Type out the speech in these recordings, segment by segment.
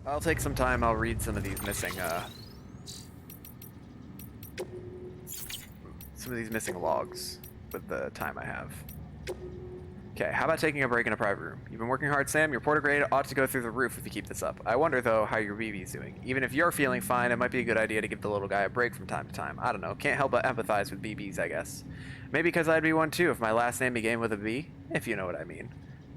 I'll take some time. I'll read some of these missing logs with the time I have. Okay, how about taking a break in a private room? You've been working hard, Sam. Your porter grade ought to go through the roof if you keep this up. I wonder, though, how your BB's doing. Even if you're feeling fine, it might be a good idea to give the little guy a break from time to time. I don't know. Can't help but empathize with BBs, I guess. Maybe because I'd be one too if my last name began with a B, if you know what I mean.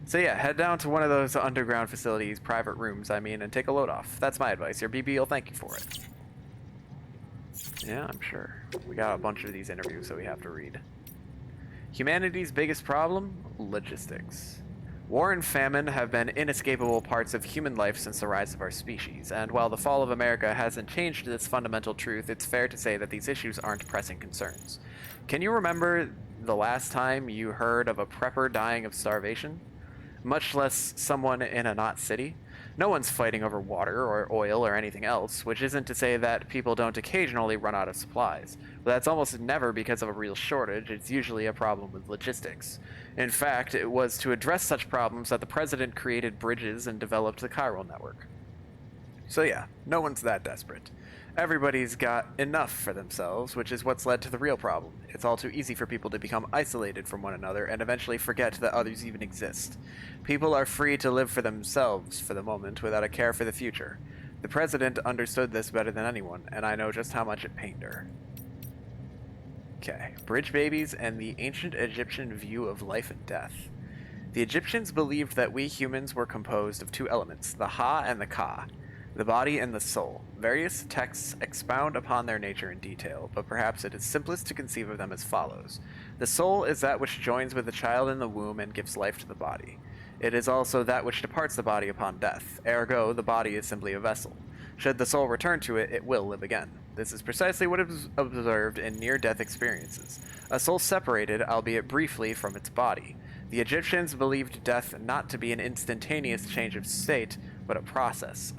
So yeah, head down to one of those underground facilities, private rooms, I mean, and take a load off. That's my advice. Your BB will thank you for it. Yeah, I'm sure. We got a bunch of these interviews that we have to read. Humanity's biggest problem? Logistics. War and famine have been inescapable parts of human life since the rise of our species, and while the fall of America hasn't changed this fundamental truth, it's fair to say that these issues aren't pressing concerns. Can you remember the last time you heard of a prepper dying of starvation? Much less someone in a not city. No one's fighting over water or oil or anything else, which isn't to say that people don't occasionally run out of supplies. But that's almost never because of a real shortage, it's usually a problem with logistics. In fact, it was to address such problems that the president created bridges and developed the chiral network. So yeah, no one's that desperate. Everybody's got enough for themselves, which is what's led to the real problem. It's all too easy for people to become isolated from one another and eventually forget that others even exist. People are free to live for themselves for the moment without a care for the future. The president understood this better than anyone, and I know just how much it pained her. Okay, bridge babies and the ancient Egyptian view of life and death. The Egyptians believed that we humans were composed of two elements, the Ha and the Ka, the body and the soul. Various texts expound upon their nature in detail, but perhaps it is simplest to conceive of them as follows. The soul is that which joins with the child in the womb and gives life to the body. It is also that which departs the body upon death. Ergo, the body is simply a vessel. Should the soul return to it, it will live again. This is precisely what is observed in near-death experiences. A soul separated, albeit briefly, from its body. The Egyptians believed death not to be an instantaneous change of state, but a process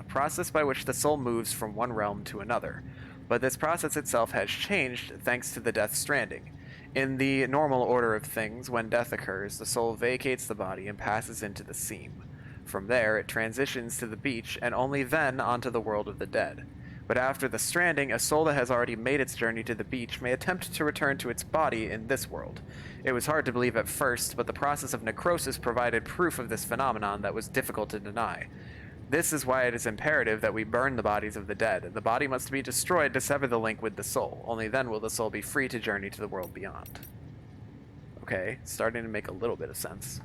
by which the soul moves from one realm to another. But this process itself has changed thanks to the death stranding. In the normal order of things, when death occurs, the soul vacates the body and passes into the seam. From there, it transitions to the beach and only then onto the world of the dead. But after the stranding, a soul that has already made its journey to the beach may attempt to return to its body in this world. It was hard to believe at first, but the process of necrosis provided proof of this phenomenon that was difficult to deny. This is why it is imperative that we burn the bodies of the dead. The body must be destroyed to sever the link with the soul. Only then will the soul be free to journey to the world beyond. Okay, starting to make a little bit of sense.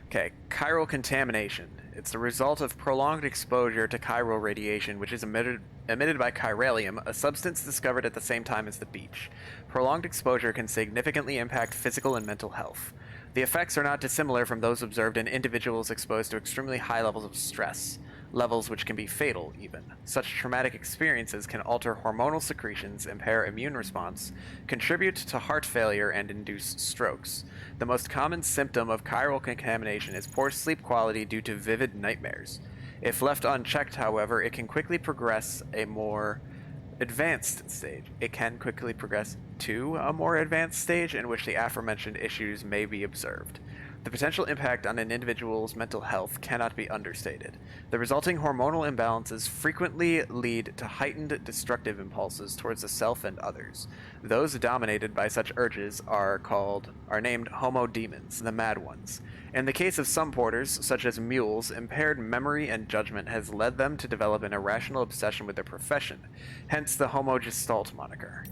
Okay, chiral contamination. It's the result of prolonged exposure to chiral radiation, which is emitted by chiralium, a substance discovered at the same time as the beach. Prolonged exposure can significantly impact physical and mental health. The effects are not dissimilar from those observed in individuals exposed to extremely high levels of stress, levels which can be fatal, even. Such traumatic experiences can alter hormonal secretions, impair immune response, contribute to heart failure, and induce strokes. The most common symptom of chiral contamination is poor sleep quality due to vivid nightmares. If left unchecked, however, it can quickly progress a more advanced stage. It can quickly progress to a more advanced stage in which the aforementioned issues may be observed. The potential impact on an individual's mental health cannot be understated. The resulting hormonal imbalances frequently lead to heightened destructive impulses towards the self and others. Those dominated by such urges are named homodemons, the mad ones. In the case of some porters, such as mules, impaired memory and judgment has led them to develop an irrational obsession with their profession, hence the homogestalt moniker.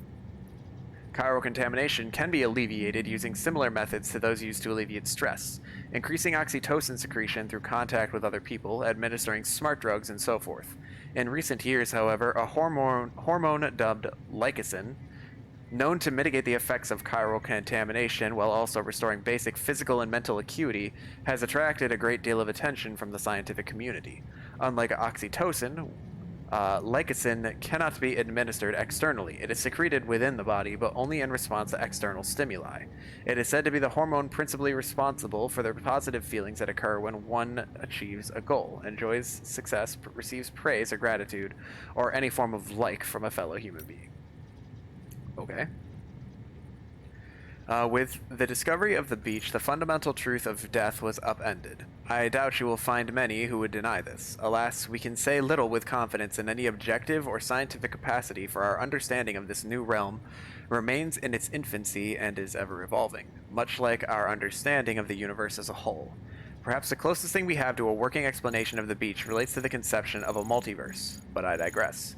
Chiral contamination can be alleviated using similar methods to those used to alleviate stress, increasing oxytocin secretion through contact with other people, administering smart drugs, and so forth. In recent years, however, a hormone dubbed lycosin, known to mitigate the effects of chiral contamination while also restoring basic physical and mental acuity, has attracted a great deal of attention from the scientific community. Unlike oxytocin, lycosin cannot be administered externally. It is secreted within the body, but only in response to external stimuli. It is said to be the hormone principally responsible for the positive feelings that occur when one achieves a goal, enjoys success, receives praise or gratitude, or any form of like from a fellow human being. Okay. With the discovery of the beach, the fundamental truth of death was upended. I doubt you will find many who would deny this. Alas, we can say little with confidence in any objective or scientific capacity, for our understanding of this new realm remains in its infancy and is ever evolving, much like our understanding of the universe as a whole. Perhaps the closest thing we have to a working explanation of the beach relates to the conception of a multiverse, but I digress.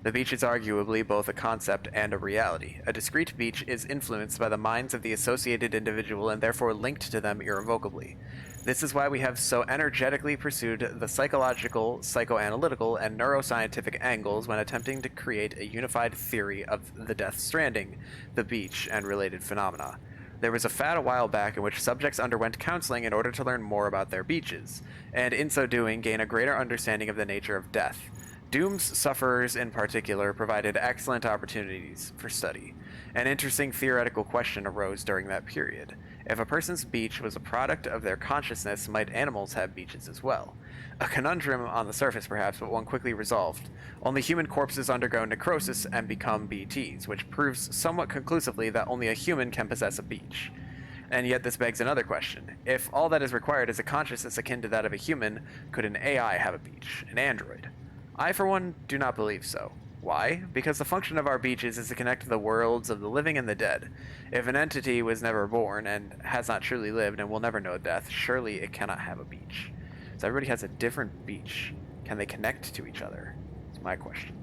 The beach is arguably both a concept and a reality. A discrete beach is influenced by the minds of the associated individual and therefore linked to them irrevocably. This is why we have so energetically pursued the psychological, psychoanalytical, and neuroscientific angles when attempting to create a unified theory of the Death Stranding, the beach, and related phenomena. There was a fad a while back in which subjects underwent counseling in order to learn more about their beaches, and in so doing gain a greater understanding of the nature of death. Doom's sufferers in particular provided excellent opportunities for study. An interesting theoretical question arose during that period. If a person's beach was a product of their consciousness, might animals have beaches as well? A conundrum on the surface, perhaps, but one quickly resolved. Only human corpses undergo necrosis and become BTs, which proves somewhat conclusively that only a human can possess a beach. And yet this begs another question. If all that is required is a consciousness akin to that of a human, could an AI have a beach, an android? I, for one, do not believe so. Why? Because the function of our beaches is to connect the worlds of the living and the dead. If an entity was never born and has not truly lived and will never know death, surely it cannot have a beach. So everybody has a different beach. Can they connect to each other? That's my question.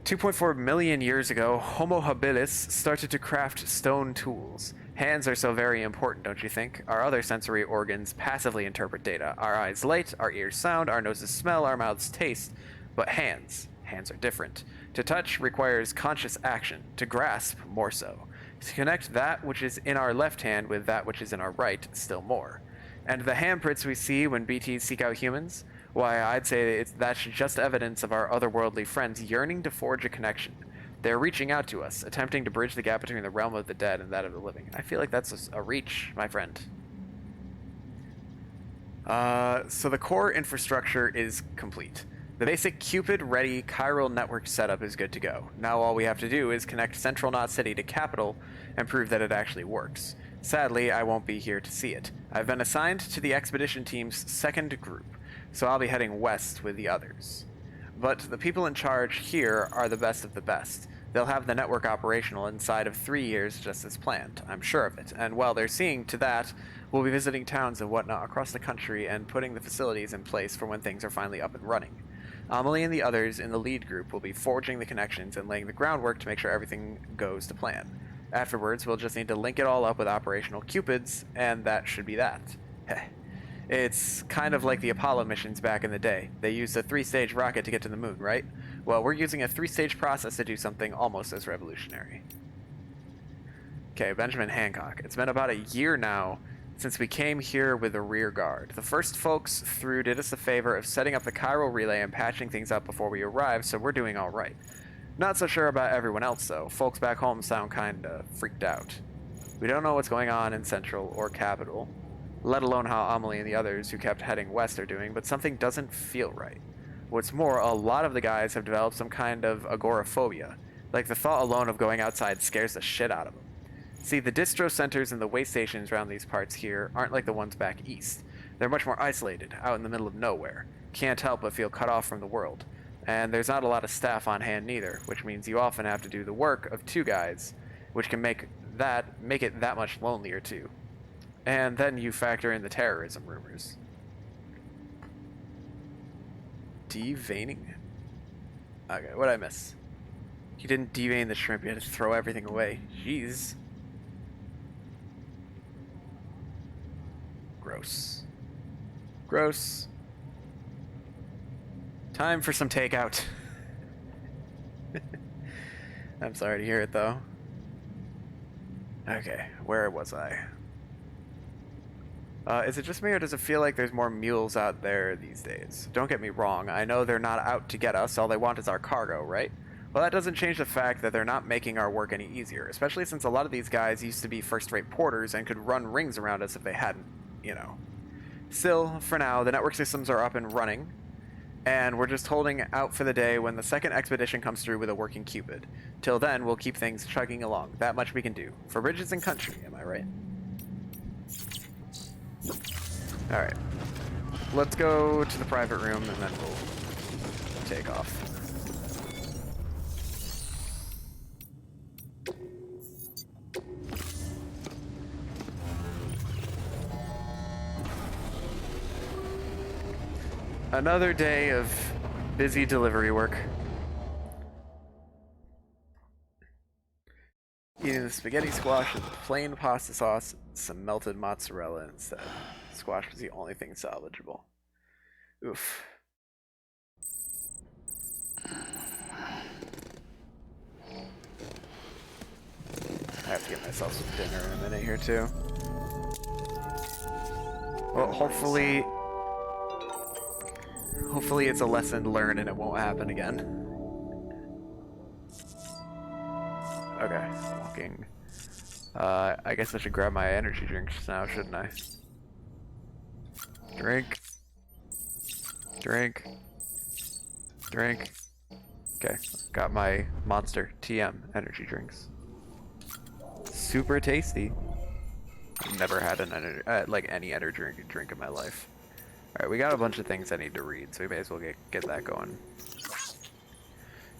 2.4 million years ago, Homo habilis started to craft stone tools. Hands are so very important, don't you think? Our other sensory organs passively interpret data. Our eyes light, our ears sound, our noses smell, our mouths taste. But hands are different. To touch requires conscious action. To grasp, more so. To connect that which is in our left hand with that which is in our right, still more. And the handprints we see when BTs seek out humans? Why, I'd say that's just evidence of our otherworldly friends yearning to forge a connection. They're reaching out to us, attempting to bridge the gap between the realm of the dead and that of the living. I feel like that's a reach, my friend. So the core infrastructure is complete. The basic Cupid-ready chiral network setup is good to go. Now all we have to do is connect Central Knot City to Capital and prove that it actually works. Sadly, I won't be here to see it. I've been assigned to the expedition team's second group, so I'll be heading west with the others. But the people in charge here are the best of the best. They'll have the network operational inside of 3 years just as planned. I'm sure of it. And while they're seeing to that, we'll be visiting towns and whatnot across the country and putting the facilities in place for when things are finally up and running. Amelie and the others in the lead group will be forging the connections and laying the groundwork to make sure everything goes to plan. Afterwards, we'll just need to link it all up with operational Cupids, and that should be that. Heh. It's kind of like the Apollo missions back in the day. They used a 3-stage rocket to get to the moon, right? Well, we're using a 3-stage process to do something almost as revolutionary. Okay, Benjamin Hancock. It's been about a year now since we came here with the rear guard. The first folks through did us the favor of setting up the chiral relay and patching things up before we arrived, so we're doing all right. Not so sure about everyone else, though. Folks back home sound kinda freaked out. We don't know what's going on in Central or Capital, let alone how Amelie and the others who kept heading west are doing, but something doesn't feel right. What's more, a lot of the guys have developed some kind of agoraphobia. Like, the thought alone of going outside scares the shit out of them. See, the distro centers and the way stations around these parts here aren't like the ones back east. They're much more isolated, out in the middle of nowhere. Can't help but feel cut off from the world. And there's not a lot of staff on hand neither, which means you often have to do the work of 2 guys, which can make it that much lonelier too. And then you factor in the terrorism rumors. Deveining? Okay, what'd I miss? You didn't devein the shrimp, you had to throw everything away. Jeez. Gross. Gross. Time for some takeout. I'm sorry to hear it, though. Okay, where was I? Is it just me, or does it feel like there's more mules out there these days? Don't get me wrong, I know they're not out to get us, all they want is our cargo, right? Well, that doesn't change the fact that they're not making our work any easier, especially since a lot of these guys used to be first-rate porters and could run rings around us if they hadn't, you know. Still, for now, the network systems are up and running, and we're just holding out for the day when the second expedition comes through with a working Cupid. Till then, we'll keep things chugging along. That much we can do. For bridges and country, am I right? Alright. Let's go to the private room and then we'll take off. Another day of busy delivery work. Eating the spaghetti squash with plain pasta sauce, some melted mozzarella instead. Squash was the only thing salvageable. Oof. I have to get myself some dinner in a minute here too. Well, hopefully it's a lesson learned and it won't happen again. Okay, walking. I guess I should grab my energy drinks now, shouldn't I? Drink. Drink. Drink. Okay, got my Monster TM energy drinks. Super tasty. I've never had an like any energy drink in my life. Alright, we got a bunch of things I need to read, so we may as well get that going.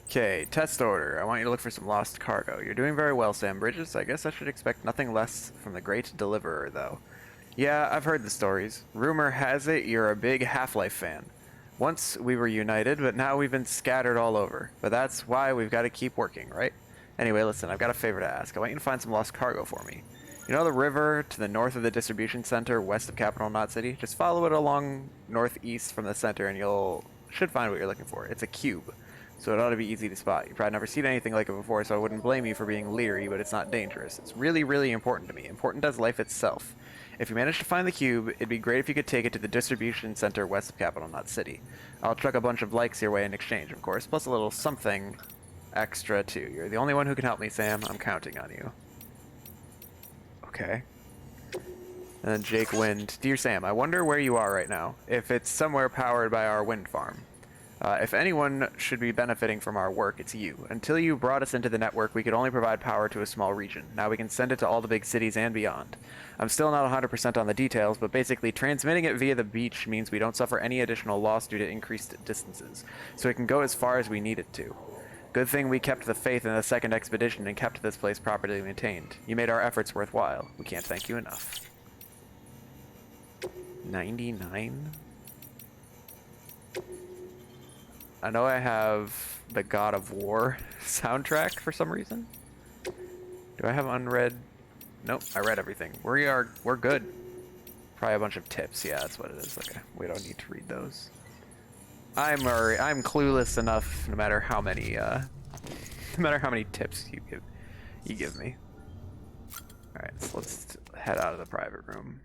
Okay, test order. I want you to look for some lost cargo. You're doing very well, Sam Bridges. I guess I should expect nothing less from the great deliverer, though. Yeah, I've heard the stories. Rumor has it you're a big Half-Life fan. Once we were united, but now we've been scattered all over. But that's why we've got to keep working, right? Anyway, listen, I've got a favor to ask. I want you to find some lost cargo for me. You know the river to the north of the distribution center, west of Capital Knot City? Just follow it along northeast from the center and should find what you're looking for. It's a cube, so it ought to be easy to spot. You've probably never seen anything like it before, so I wouldn't blame you for being leery, but it's not dangerous. It's really, really important to me. Important as life itself. If you manage to find the cube, it'd be great if you could take it to the distribution center west of Capital Knot City. I'll chuck a bunch of likes your way in exchange, of course, plus a little something extra too. You're the only one who can help me, Sam. I'm counting on you. Okay. And then Jake Wind. Dear Sam, I wonder where you are right now. If it's somewhere powered by our wind farm. If anyone should be benefiting from our work, it's you. Until you brought us into the network, we could only provide power to a small region. Now we can send it to all the big cities and beyond. I'm still not 100% on the details, but basically transmitting it via the beach means we don't suffer any additional loss due to increased distances, so it can go as far as we need it to. Good thing we kept the faith in the second expedition and kept this place properly maintained. You made our efforts worthwhile. We can't thank you enough. 99? I know I have the God of War soundtrack for some reason. Do I have unread? Nope, I read everything. We're good. Probably a bunch of tips. Yeah, that's what it is. Okay, we don't need to read those. I'm clueless enough. No matter how many tips you give me. All right, so let's head out of the private room.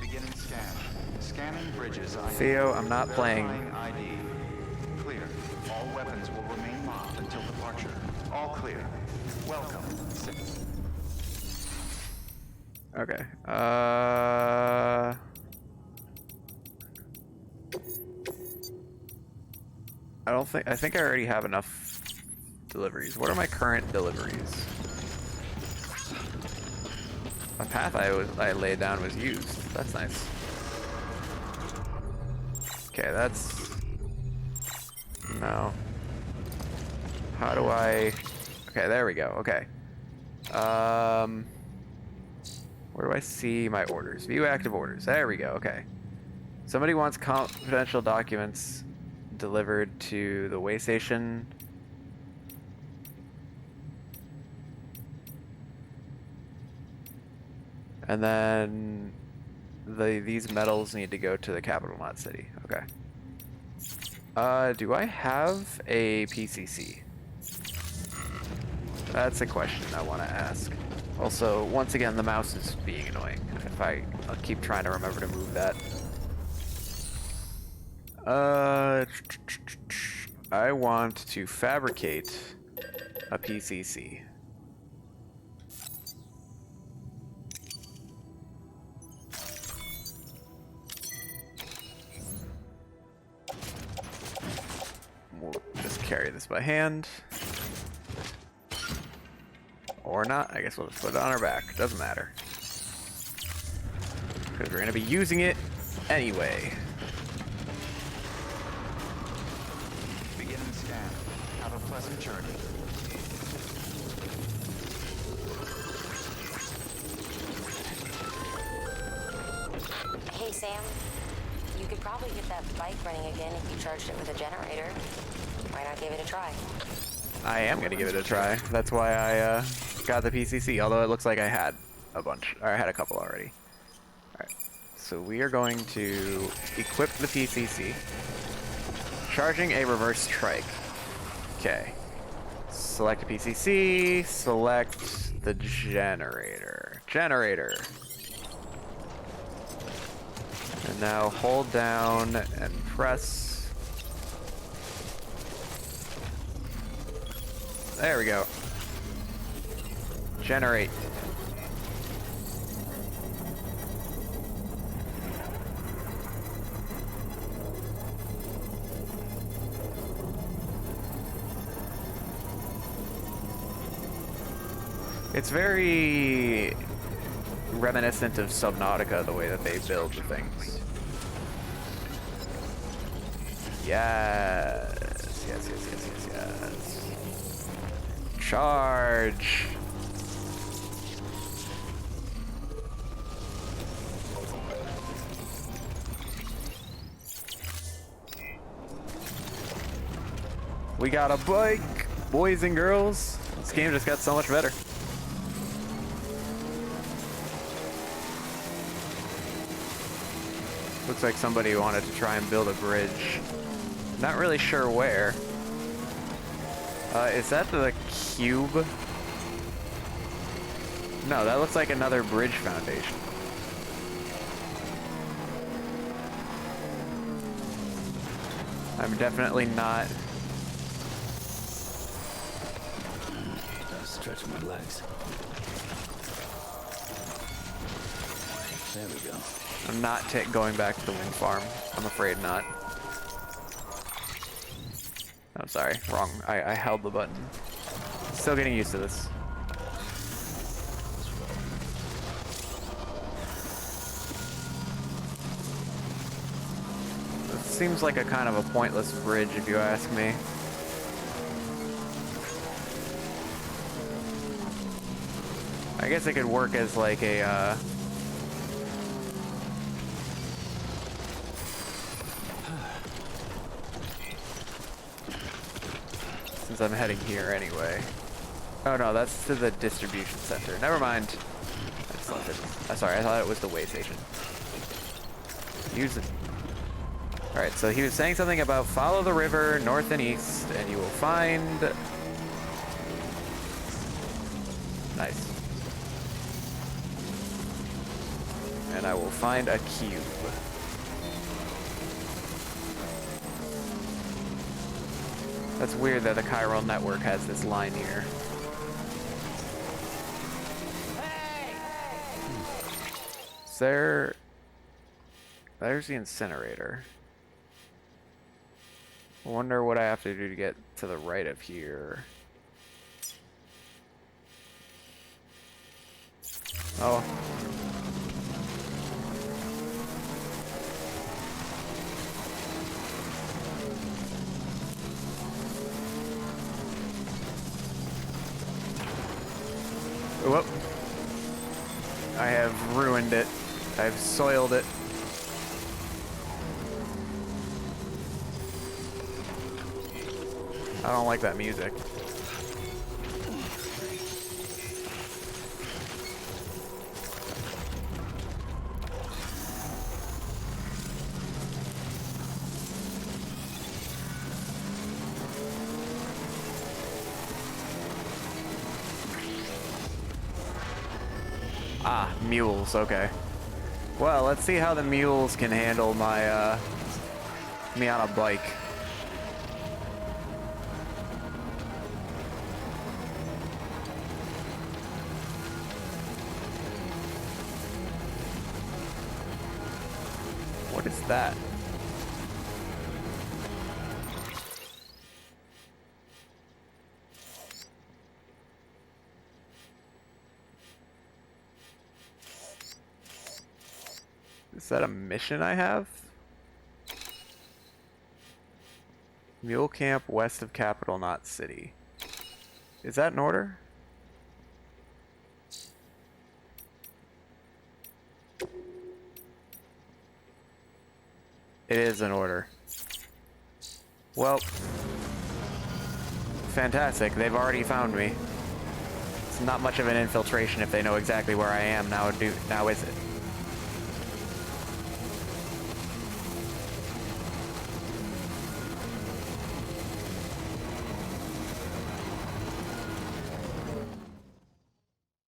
Beginning scan. Scanning bridges. Theo, I'm not playing. ID. Clear. All weapons will remain locked until departure. All clear. Welcome. Okay. I think I already have enough deliveries. What are my current deliveries? A path I laid down was used. That's nice. Okay, that's... No. How do I... Okay, there we go. Okay. Where do I see my orders? View active orders. There we go. Okay. Somebody wants confidential documents delivered to the way station. And then these metals need to go to the Capital Knot City. Okay. Do I have a PCC? That's a question I want to ask. Also, once again, the mouse is being annoying. I'll keep trying to remember to move that. I want to fabricate a PCC. this by hand. Or not. I guess we'll just put it on our back. Doesn't matter. Because we're going to be using it anyway. Beginning scan. Have a pleasant journey. Hey, Sam. You could probably get that bike running again if you charged it with a generator. Why not give it a try? I am going to give it a try. That's why I got the PCC, although it looks like I had a bunch. Or I had a couple already. Alright, so we are going to equip the PCC. Charging a reverse trike. Okay. Select a PCC, select the generator. Generator. And now hold down and press. There we go. Generate. It's very reminiscent of Subnautica, the way that they build the things. Yes. Yes, yes, yes, yes, yes. Charge. We got a bike, boys and girls. This game just got so much better. Looks like somebody wanted to try and build a bridge. Not really sure where. Is that the cube? No, that looks like another bridge foundation. I'm definitely not. Stretch my legs. There we go. I'm not going back to the wind farm. I'm afraid not. I'm sorry, wrong. I held the button. Still getting used to this. This seems like a kind of a pointless bridge, if you ask me. I guess it could work as like a, since I'm heading here anyway. Oh no, that's to the distribution center. Never mind. I just left it. Sorry, I thought it was the way station. Use it. Alright, so he was saying something about follow the river north and east, and you will find... Nice. And I will find a cube. That's weird that the chiral network has this line here. Is there... There's the incinerator. I wonder what I have to do to get to the right of here. Oh. Whoop. I have ruined it. I've soiled it. I don't like that music. Ah, mules, okay. Well, let's see how the mules can handle my, me on a bike. What is that? Is that a mission I have? Mule Camp west of Capital, not City. Is that in order? It is in order. Well, fantastic. They've already found me. It's not much of an infiltration if they know exactly where I am now, is it?